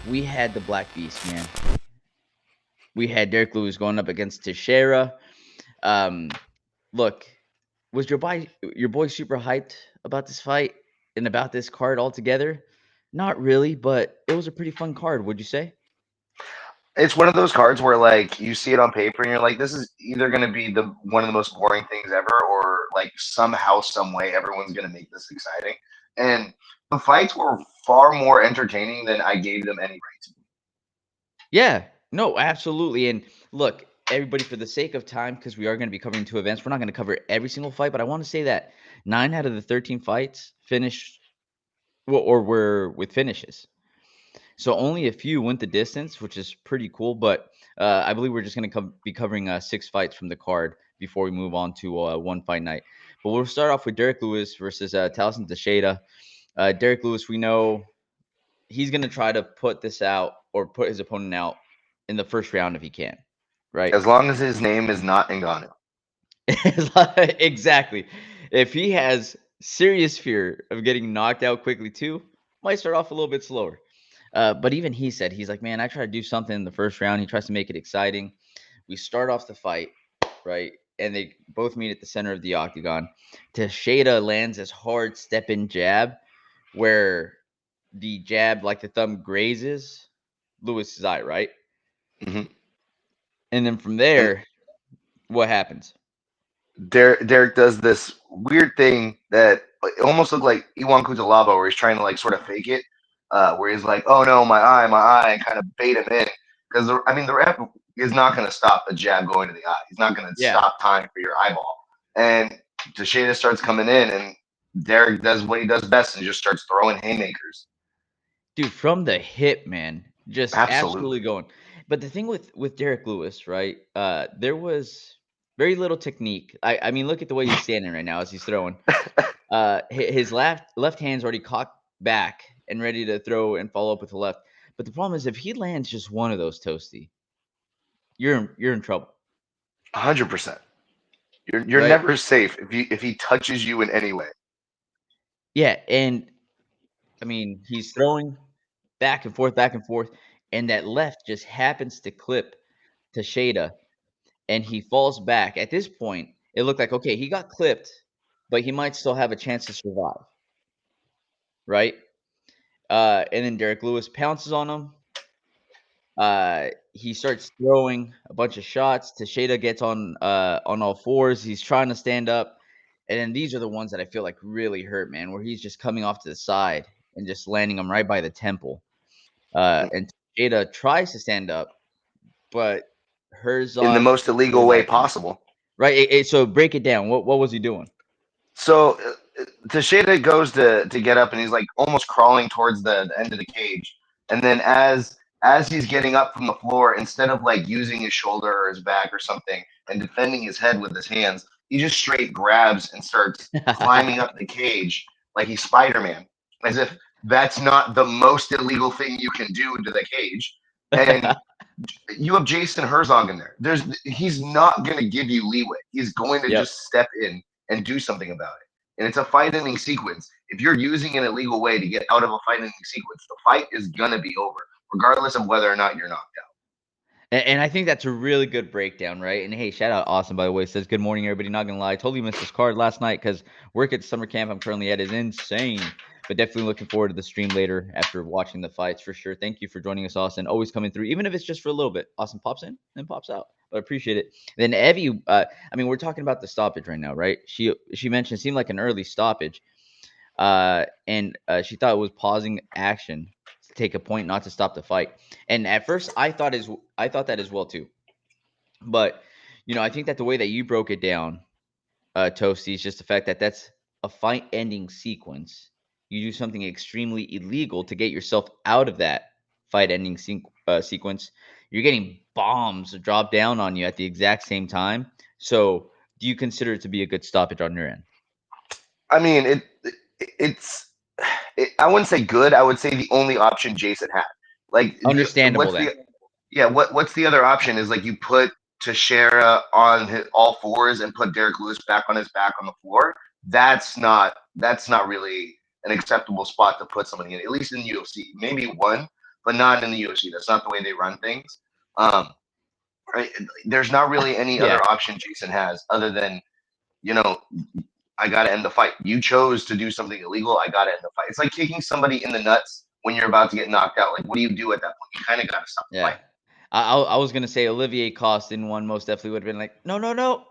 we had the Black Beast, man. We had Derrick Lewis going up against Teixeira. Um, look, was your boy super hyped about this fight and about this card altogether? Not really, but it was a pretty fun card. Would you say? It's one of those cards where like you see it on paper and you're like, this is either going to be the one of the most boring things ever, or like somehow, some way, everyone's going to make this exciting. And the fights were far more entertaining than I gave them any right to. Yeah, no, absolutely. And look, everybody, for the sake of time, because we are going to be covering two events, we're not going to cover every single fight, but I want to say that 9 out of the 13 fights finished or were with finishes. So only a few went the distance, which is pretty cool. But I believe we're just going to be covering 6 fights from the card before we move on to one fight night. But we'll start off with Derrick Lewis versus Tallison Teixeira. Derrick Lewis, we know he's going to try to put this out or put his opponent out in the first round if he can, right? As long as his name is not Ngannou. Exactly. If he has serious fear of getting knocked out quickly too, might start off a little bit slower. But even he said, he's like, man, I try to do something in the first round. He tries to make it exciting. We start off the fight, right? And they both meet at the center of the octagon. Teixeira lands his hard step in jab where the jab, like the thumb, grazes Lewis's eye, right? Mm-hmm. And then from And there, what happens? Derek does this weird thing that it almost looked like Iwan Kutalaba, where he's trying to like sort of fake it, where he's like, "Oh no, my eye," and kind of bait him in. Because I mean, the ref is not going to stop a jab going to the eye. He's not going to Yeah. stop time for your eyeball. And Teixeira starts coming in, and Derek does what he does best and just starts throwing haymakers. Dude, from the hip, man, just absolutely Absolutely. going. But the thing with Derrick Lewis, right? There was very little technique. I mean, look at the way he's standing right now as he's throwing. His left hand's already cocked back and ready to throw and follow up with the left. But the problem is, if he lands just one of those, Toasty, you're in trouble, 100%. You're right? never safe if he touches you in any way. Yeah, and I mean, he's throwing back and forth, and that left just happens to clip Teixeira and he falls back. At this point, it looked like, okay, he got clipped, but he might still have a chance to survive, right? And then Derrick Lewis pounces on him. He starts throwing a bunch of shots. Teixeira gets on all fours. He's trying to stand up, and then these are the ones that I feel like really hurt, man, where he's just coming off to the side and just landing them right by the temple. And Teixeira tries to stand up, but In the Herzog most illegal goes way after him. possible. Right. So break it down. What was he doing? So Teixeira goes to get up, and he's like almost crawling towards the end of the cage. And then as he's getting up from the floor, instead of like using his shoulder or his back or something and defending his head with his hands, he just straight grabs and starts climbing up the cage like he's Spider-Man, as if that's not the most illegal thing you can do to the cage. And you have Jason Herzog in there. He's not going to give you leeway. He's going to Yep. just step in and do something about it. And it's a fight ending sequence. If you're using an illegal way to get out of a fight ending sequence, the fight is going to be over, regardless of whether or not you're knocked out. And I think that's a really good breakdown, right? And hey, shout out Austin, by the way, says, good morning, everybody. Not gonna lie, I totally missed this card last night because work at the summer camp I'm currently at is insane. But definitely looking forward to the stream later after watching the fights for sure. Thank you for joining us, Austin. Always coming through, even if it's just for a little bit. Austin pops in and pops out. But I appreciate it. Then Evie, I mean, we're talking about the stoppage right now, right? She mentioned it seemed like an early stoppage. And she thought it was pausing action to take a point, not to stop the fight. And at first, I thought that as well too. But I think that the way that you broke it down, Toasty, is just the fact that that's a fight-ending sequence. You do something extremely illegal to get yourself out of that fight-ending sequence. You're getting bombs drop down on you at the exact same time. So, do you consider it to be a good stoppage on your end? I mean, it's I wouldn't say good. I would say the only option Jason had. Like Understandable what's then. the yeah what's the other option is like you put Teixeira on all fours and put Derek Lewis back on his back on the floor. That's not really an acceptable spot to put somebody in, at least in the UFC. Maybe one, but not in the UFC. That's not the way they run things. Um, right? There's not really any other Yeah. option Jason has other than, you know, I got to end the fight. You chose to do something illegal. I got to end the fight. It's like kicking somebody in the nuts when you're about to get knocked out. Like, what do you do at that point? You kind of got to stop the Yeah. fight. I was gonna say Olivier Cost in one most definitely would have been like, no, no, no,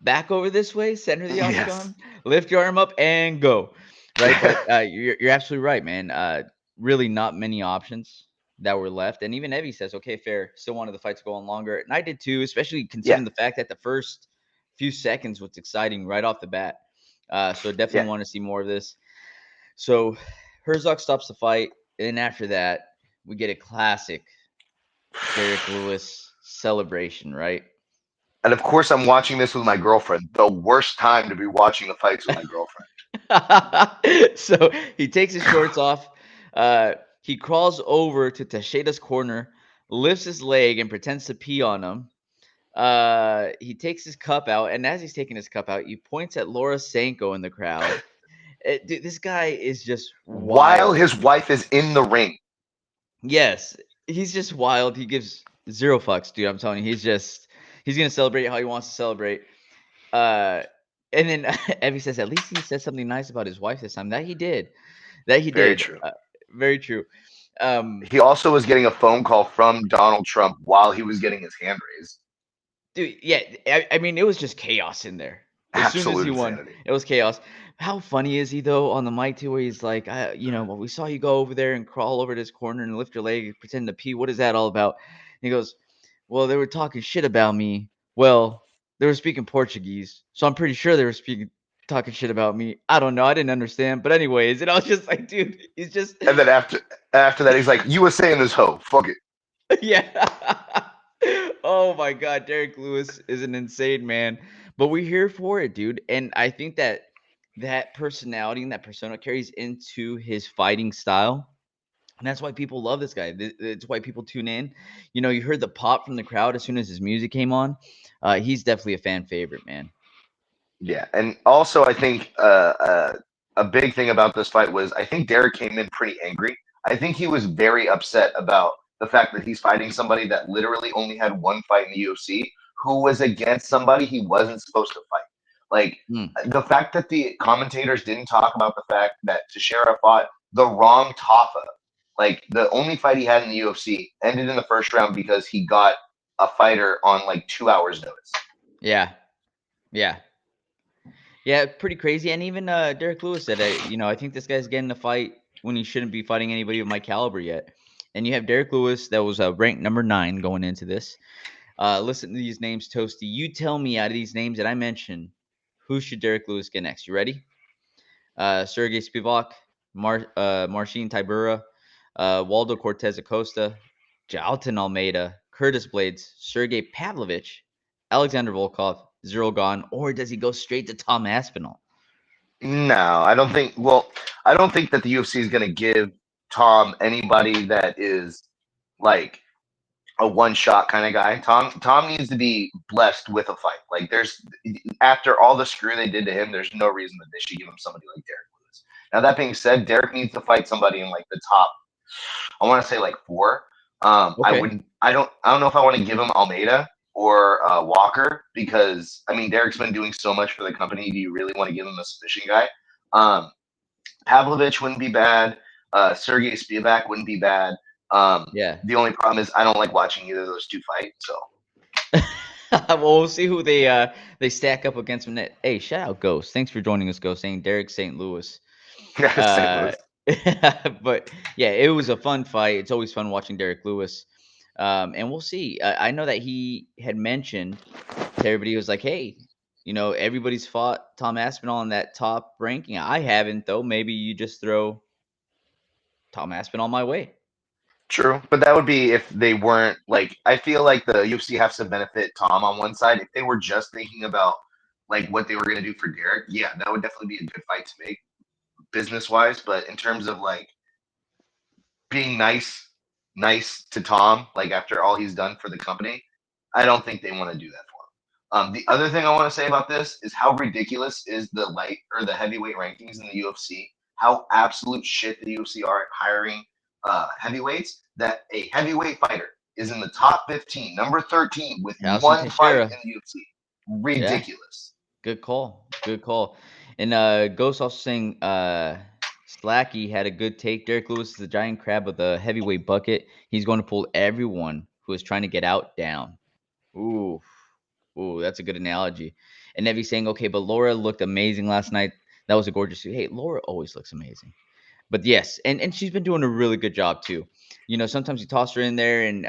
back over this way, center the Yes. octagon, lift your arm up and go, right? But you're absolutely right, man. Really, not many options that were left, and even Evie says, okay, fair. Still wanted the fight to go on longer, and I did too, especially Yeah. considering the fact that the first few seconds was exciting right off the bat. So Yeah. definitely want to see more of this. So Herzog stops the fight, and after that, we get a classic Derrick Lewis celebration, right? And of course, I'm watching this with my girlfriend. The worst time to be watching the fights with my girlfriend. So he takes his shorts off. He crawls over to Teixeira's corner, lifts his leg, and pretends to pee on him. He takes his cup out, and as he's taking his cup out, he points at Laura Sanko in the crowd. Dude, this guy is just While wild. his wife is in the ring. Yes, he's just wild. He gives zero fucks, dude. I'm telling you, he's gonna celebrate how he wants to celebrate. Uh, and then Evie says, at least he said something nice about his wife this time. That he did. That he Very did. true. Very true. He also was getting a phone call from Donald Trump while he was getting his hand raised. Dude, yeah. I mean, it was just chaos in there. As soon as Absolute he won, insanity. it was chaos. How funny is he though on the mic too, where he's like, well, we saw you go over there and crawl over this corner and lift your leg, pretend to pee. What is that all about? And he goes, well, they were talking shit about me. Well, they were speaking Portuguese, so I'm pretty sure they were speaking talking shit about me. I don't know. I didn't understand, but anyways, and I was just like, dude, he's just And then after that, he's like, "You were saying this hoe, fuck it." yeah. Oh my God, Derrick Lewis is an insane man, but we're here for it, dude. And I think that that personality and that persona carries into his fighting style. And that's why people love this guy. It's why people tune in. You know, you heard the pop from the crowd as soon as his music came on. He's definitely a fan favorite, man. Yeah, and also I think a big thing about this fight was I think Derek came in pretty angry. I think he was very upset about the fact that he's fighting somebody that literally only had one fight in the UFC, who was against somebody he wasn't supposed to fight. Like Mm, the fact that the commentators didn't talk about the fact that Teixeira fought the wrong Tafa. Like the only fight he had in the UFC ended in the first round because he got a fighter on like 2 hours notice. yeah, yeah. Yeah, pretty crazy. And even Derek Lewis said, I think this guy's getting a fight when he shouldn't be fighting anybody of my caliber yet. And you have Derek Lewis that was ranked number 9 going into this. Listen to these names, Toasty. You tell me out of these names that I mentioned, who should Derek Lewis get next? You ready? Sergey Spivak, Marcin Tybura, Waldo Cortez Acosta, Jalton Almeida, Curtis Blades, Sergey Pavlovich, Alexander Volkov, Zero Gone, or does he go straight to Tom Aspinall? No, I don't think. Well, I don't think that the UFC is going to give Tom anybody that is like a one shot kind of guy. Tom needs to be blessed with a fight. Like there's after all the screw they did to him, there's no reason that they should give him somebody like Derek Lewis. Now that being said, Derek needs to fight somebody in like the top. I want to say like four. I Okay. wouldn't. I don't know if I want to give him Almeida or Walker because I mean Derek's been doing so much for the company. Do you really want to give him a submission guy? Um, Pavlovich wouldn't be bad. Sergey Spivak wouldn't be bad. Yeah. The only problem is I don't like watching either of those two fight. So Well, we'll see who they stack up against from that. Hey, shout out Ghost. Thanks for joining us, Ghost. Saying Derek St. Louis. yeah, St. Uh, Louis. but yeah, it was a fun fight. It's always fun watching Derek Lewis. And we'll see. I know that he had mentioned to everybody, he was like, hey, everybody's fought Tom Aspinall in that top ranking. I haven't, though. Maybe you just throw Tom Aspinall my way. True, but that would be if they weren't like. I feel like the UFC has to benefit Tom on one side. If they were just thinking about like what they were going to do for Derek, yeah, that would definitely be a good fight to make business wise. But in terms of like being nice to Tom, like after all he's done for the company, I don't think they want to do that for him. The other thing I want to say about this is how ridiculous is the light or the heavyweight rankings in the UFC. How absolute shit the UFC are at hiring heavyweights. that a heavyweight fighter is in the top 15, number 13, with Tallison one fight Teixeira. in the UFC. Yeah. Ridiculous. Good call. Good call. And Ghost also saying Slacky had a good take. Derrick Lewis is a giant crab with a heavyweight bucket. He's going to pull everyone who is trying to get out down. Ooh. Ooh, that's a good analogy. And Nevi saying, okay, but Laura looked amazing last night. That was a gorgeous suit. Hey, Laura always looks amazing. But yes, and she's been doing a really good job too. You know, sometimes you toss her in there and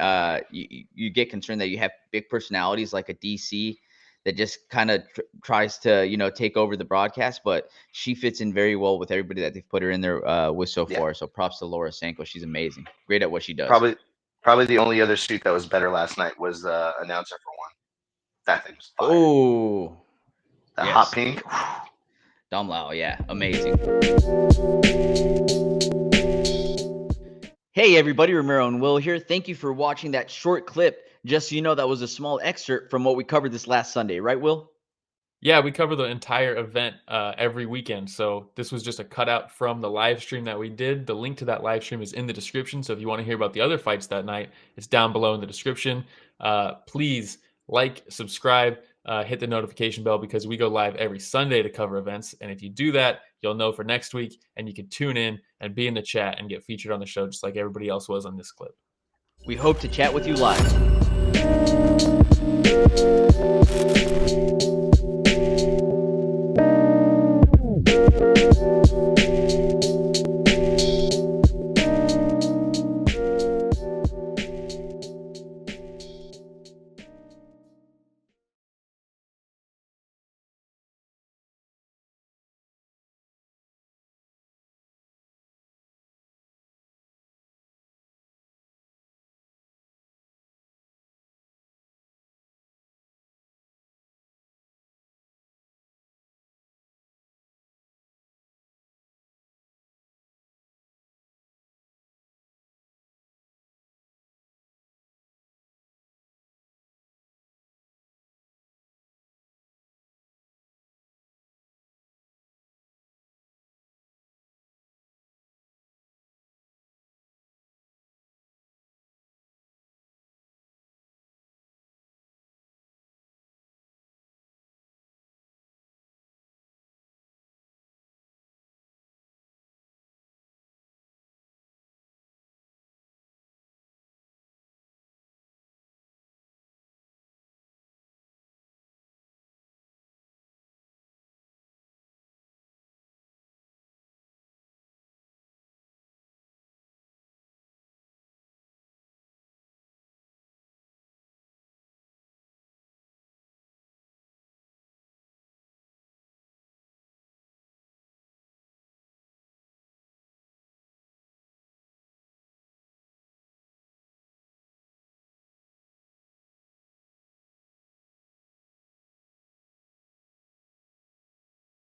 you get concerned that you have big personalities like a DC that just kind of tries to, you know, take over the broadcast, but she fits in very well with everybody that they've put her in there with so far. So props to Laura Sanko. She's amazing. Great at what she does. Probably the only other suit that was better last night was the announcer for one. That thing was fire. Oh, the hot pink. Dom Lau, yeah, amazing. Hey everybody, Romero and Will here. Thank you for watching that short clip. Just so you know, that was a small excerpt from what we covered this last Sunday, right, Will? Yeah, we cover the entire event every weekend. So this was just a cutout from the live stream that we did. The link to that live stream is in the description. So if you want to hear about the other fights that night, it's down below in the description. Please like, subscribe, hit the notification bell because we go live every Sunday to cover events. And if you do that, you'll know for next week and you can tune in and be in the chat and get featured on the show just like everybody else was on this clip. We hope to chat with you live.